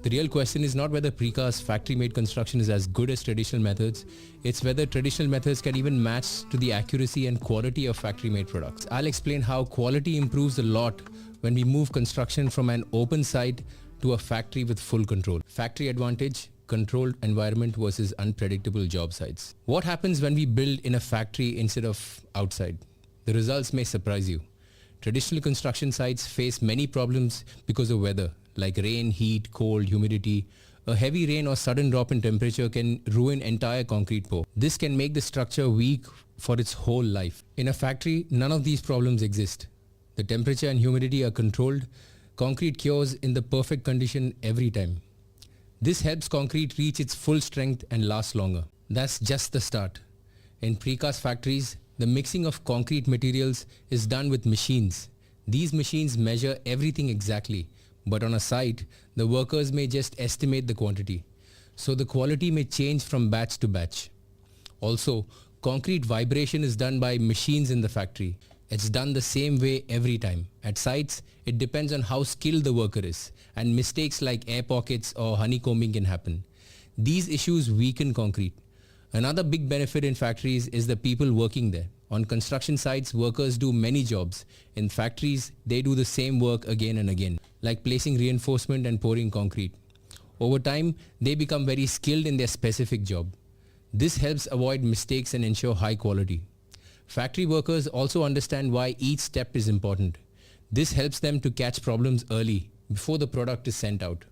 The real question is not whether precast factory-made construction is as good as traditional methods, it's whether traditional methods can even match to the accuracy and quality of factory-made products. I'll explain how quality improves a lot when we move construction from an open site to a factory with full control. Factory advantage, controlled environment versus unpredictable job sites. What happens when we build in a factory instead of outside? The results may surprise you. Traditional construction sites face many problems because of weather, like rain, heat, cold, humidity. A heavy rain or sudden drop in temperature can ruin entire concrete pour. This can make the structure weak for its whole life. In a factory, none of these problems exist. The temperature and humidity are controlled. Concrete cures in the perfect condition every time. This helps concrete reach its full strength and last longer. That's just the start. In precast factories, the mixing of concrete materials is done with machines. These machines measure everything exactly, but on a site, the workers may just estimate the quantity. So the quality may change from batch to batch. Also, concrete vibration is done by machines in the factory. It's done the same way every time. At sites, it depends on how skilled the worker is, and mistakes like air pockets or honeycombing can happen. These issues weaken concrete. Another big benefit in factories is the people working there. On construction sites, workers do many jobs. In factories, they do the same work again and again, like placing reinforcement and pouring concrete. Over time, they become very skilled in their specific job. This helps avoid mistakes and ensure high quality. Factory workers also understand why each step is important. This helps them to catch problems early, before the product is sent out.